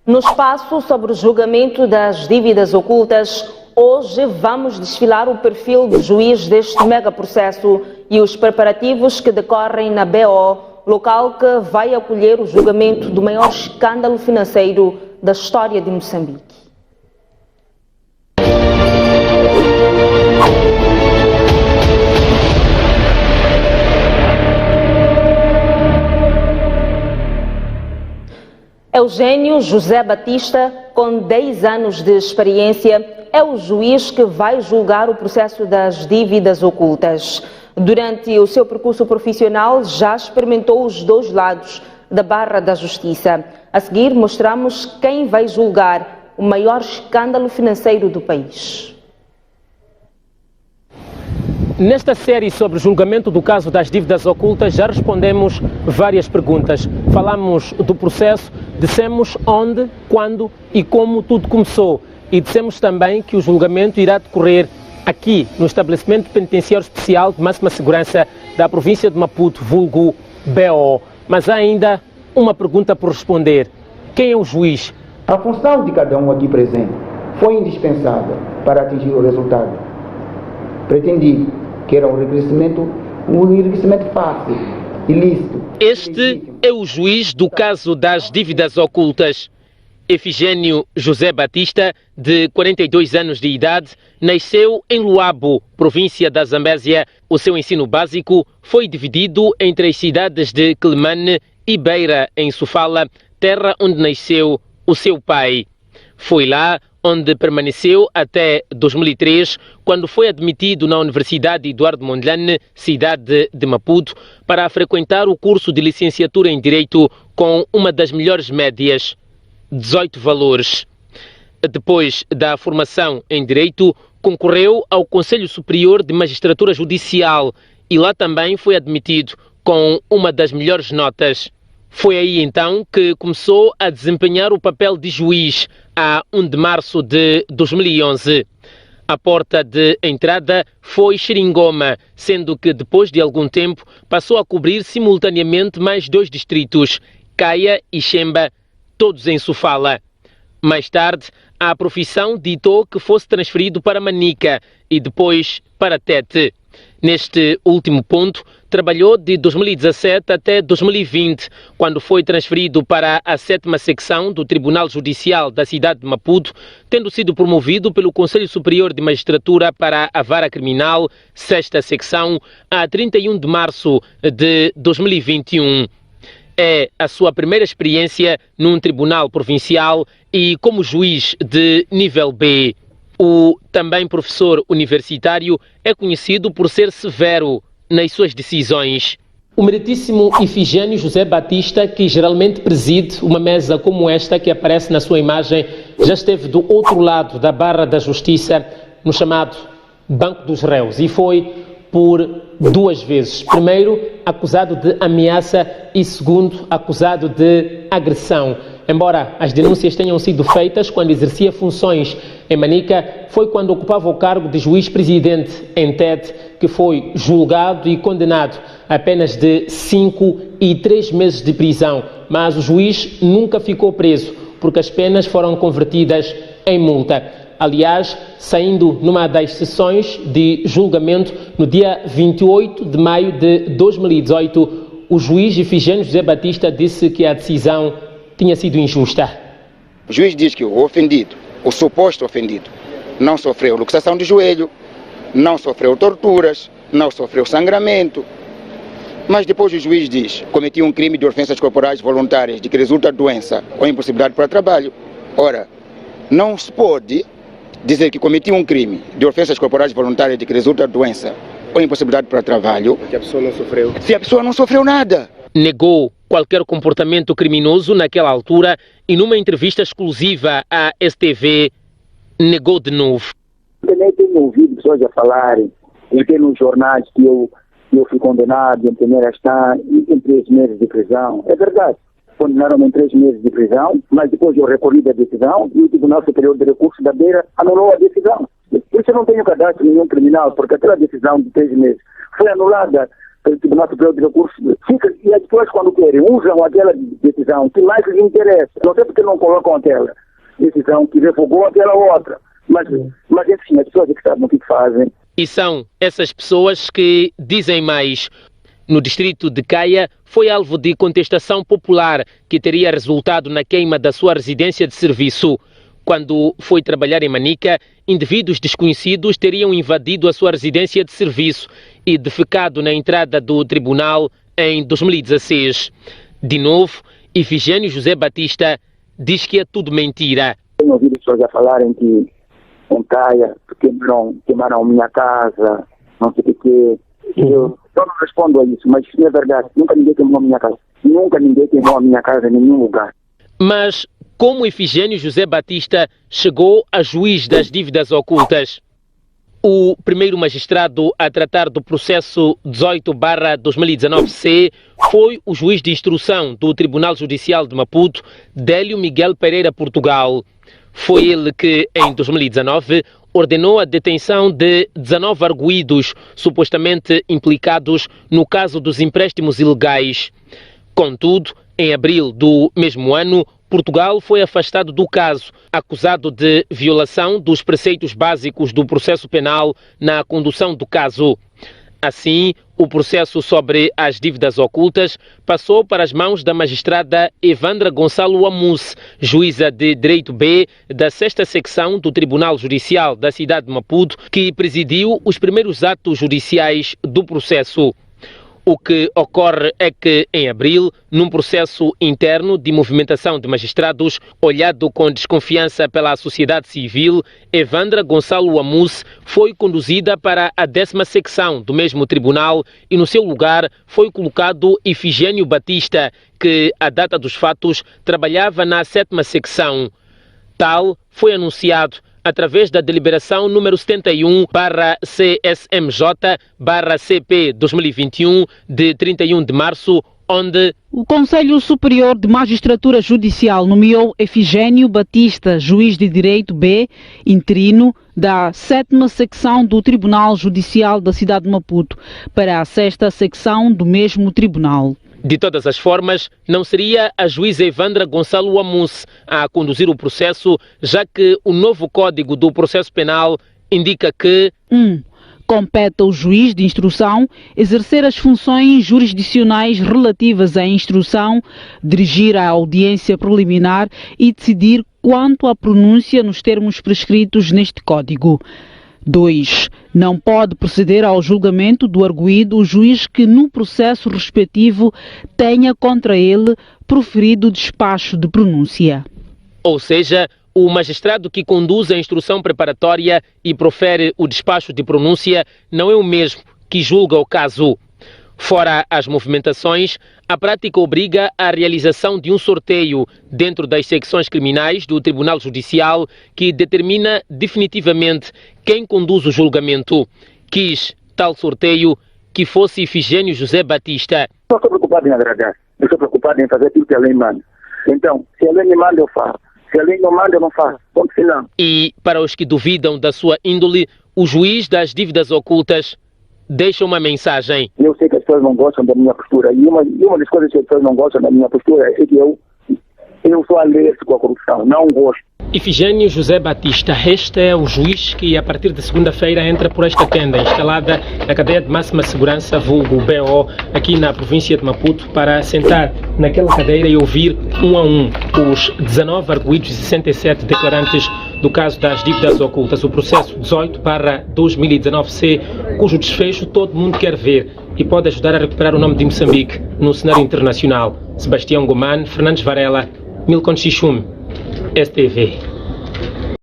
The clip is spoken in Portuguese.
No espaço sobre o julgamento das dívidas ocultas, hoje vamos desfilar o perfil do juiz deste megaprocesso e os preparativos que decorrem na BO, local que vai acolher o julgamento do maior escândalo financeiro da história de Moçambique. Eugênio José Batista, com 10 anos de experiência, é o juiz que vai julgar o processo das dívidas ocultas. Durante o seu percurso profissional, já experimentou os dois lados da barra da justiça. A seguir, mostramos quem vai julgar o maior escândalo financeiro do país. Nesta série sobre o julgamento do caso das dívidas ocultas, já respondemos várias perguntas. Falamos do processo, dissemos onde, quando e como tudo começou. E dissemos também que o julgamento irá decorrer aqui, no estabelecimento penitenciário especial de máxima segurança da província de Maputo, vulgo BO. Mas há ainda uma pergunta por responder. Quem é o juiz? A função de cada um aqui presente foi indispensável para atingir o resultado pretendido, que era um enriquecimento fácil, ilícito. Este é o juiz do caso das dívidas ocultas. Efigênio José Batista, de 42 anos de idade, nasceu em Luabo, província da Zambésia. O seu ensino básico foi dividido entre as cidades de Quelimane e Beira, em Sofala, terra onde nasceu o seu pai. Foi lá onde permaneceu até 2003, quando foi admitido na Universidade Eduardo Mondlane, cidade de Maputo, para frequentar o curso de licenciatura em Direito com uma das melhores médias, 18 valores. Depois da formação em Direito, concorreu ao Conselho Superior de Magistratura Judicial e lá também foi admitido com uma das melhores notas. Foi aí então que começou a desempenhar o papel de juiz, a 1 de março de 2011. A porta de entrada foi Xeringoma, sendo que depois de algum tempo passou a cobrir simultaneamente mais 2 distritos, Caia e Xemba, todos em Sofala. Mais tarde, a profissão ditou que fosse transferido para Manica e depois para Tete. Neste último ponto, trabalhou de 2017 até 2020, quando foi transferido para a 7ª secção do Tribunal Judicial da cidade de Maputo, tendo sido promovido pelo Conselho Superior de Magistratura para a Vara Criminal, 6ª secção, a 31 de março de 2021. É a sua primeira experiência num tribunal provincial e como juiz de nível B. O também professor universitário é conhecido por ser severo nas suas decisões. O meritíssimo Efigênio José Batista, que geralmente preside uma mesa como esta que aparece na sua imagem, já esteve do outro lado da barra da justiça, no chamado Banco dos Réus, e foi por 2 vezes. Primeiro, acusado de ameaça e segundo, acusado de agressão. Embora as denúncias tenham sido feitas quando exercia funções em Manica, foi quando ocupava o cargo de juiz-presidente em Tete que foi julgado e condenado a apenas de 5 e 3 meses de prisão. Mas o juiz nunca ficou preso, porque as penas foram convertidas em multa. Aliás, saindo numa das sessões de julgamento, no dia 28 de maio de 2018, o juiz Efigênio José Batista disse que a decisão tinha sido injusta. O juiz diz que o ofendido, o suposto ofendido, não sofreu luxação de joelho, não sofreu torturas, não sofreu sangramento. Mas depois o juiz diz, cometeu um crime de ofensas corporais voluntárias de que resulta doença ou impossibilidade para trabalho. Ora, não se pode dizer que cometeu um crime de ofensas corporais voluntárias de que resulta doença ou impossibilidade para trabalho, que a pessoa não sofreu. Se a pessoa não sofreu nada. Negou qualquer comportamento criminoso naquela altura e numa entrevista exclusiva à STV, negou de novo. Também tenho ouvido pessoas a falarem, em termos jornais, que eu fui condenado em primeira instância em 3 meses de prisão. É verdade. Condenaram-me em 3 meses de prisão, mas depois eu recorri da decisão e o Tribunal Superior de Recursos da Beira anulou a decisão. Por isso eu não tenho cadastro nenhum criminal, porque aquela decisão de 3 meses foi anulada pelo Tribunal Superior de Recursos, e as pessoas quando querem usam aquela decisão que mais lhes interessa. Não sei porque não colocam aquela decisão que revogou aquela outra. Mas enfim, as pessoas que sabem o que fazem. E são essas pessoas que dizem mais. No distrito de Caia, foi alvo de contestação popular que teria resultado na queima da sua residência de serviço. Quando foi trabalhar em Manica, indivíduos desconhecidos teriam invadido a sua residência de serviço e defecado na entrada do tribunal em 2016. De novo, Ifigênio José Batista diz que é tudo mentira. Tenho ouvido pessoas a falarem que em Caia queimaram minha casa, não sei o quê. Eu não respondo a isso, mas isso é verdade. Nunca ninguém queimou a minha casa. Nunca ninguém queimou a minha casa em nenhum lugar. Mas como Ifigênio José Batista chegou a juiz das dívidas ocultas? O primeiro magistrado a tratar do processo 18/2019-C foi o juiz de instrução do Tribunal Judicial de Maputo, Délio Miguel Pereira Portugal. Foi ele que, em 2019, ordenou a detenção de 19 arguidos supostamente implicados no caso dos empréstimos ilegais. Contudo, em abril do mesmo ano, Portugal foi afastado do caso, acusado de violação dos preceitos básicos do processo penal na condução do caso. Assim, o processo sobre as dívidas ocultas passou para as mãos da magistrada Evandra Gonçalo Amus, juíza de Direito B da 6ª Secção do Tribunal Judicial da cidade de Maputo, que presidiu os primeiros atos judiciais do processo. O que ocorre é que, em abril, num processo interno de movimentação de magistrados, olhado com desconfiança pela sociedade civil, Evandra Gonçalo Amus foi conduzida para a 10ª secção do mesmo tribunal e, no seu lugar, foi colocado Ifigênio Batista, que, à data dos fatos, trabalhava na 7ª secção. Tal foi anunciado através da deliberação número 71/CSMJ/CP 2021 de 31 de março, onde o Conselho Superior de Magistratura Judicial nomeou Ifigênio Batista, juiz de Direito B, interino, da 7ª Secção do Tribunal Judicial da cidade de Maputo, para a 6ª Secção do mesmo tribunal. De todas as formas, não seria a juíza Evandra Gonçalo Amus a conduzir o processo, já que o novo Código do Processo Penal indica que compete ao juiz de instrução exercer as funções jurisdicionais relativas à instrução, dirigir a audiência preliminar e decidir quanto à pronúncia nos termos prescritos neste Código. 2. Não pode proceder ao julgamento do arguido o juiz que no processo respectivo tenha contra ele proferido despacho de pronúncia. Ou seja, o magistrado que conduz a instrução preparatória e profere o despacho de pronúncia não é o mesmo que julga o caso. Fora as movimentações, a prática obriga a realização de um sorteio dentro das secções criminais do Tribunal Judicial que determina definitivamente quem conduz o julgamento. Quis tal sorteio que fosse Ifigênio José Batista. Não estou preocupado em agradar, eu estou preocupado em fazer aquilo que a lei manda. Então, se a lei me manda, eu faço. Se a lei não manda, eu não faço. Ponto final. E, para os que duvidam da sua índole, o juiz das dívidas ocultas deixa uma mensagem. Eu sei que as pessoas não gostam da minha postura. E uma das coisas que as pessoas não gostam da minha postura é que eu sou alérgico à corrupção. Não gosto. Ifigênio José Batista, este é o juiz que a partir de segunda-feira entra por esta tenda instalada na cadeia de máxima segurança, vulgo BO, aqui na província de Maputo, para sentar naquela cadeira e ouvir um a um os 19 arguidos e 67 declarantes do caso das dívidas ocultas, o processo 18/2019-C, cujo desfecho todo mundo quer ver e pode ajudar a recuperar o nome de Moçambique no cenário internacional. Sebastião Goman, Fernandes Varela, Milcon Xixume, STV.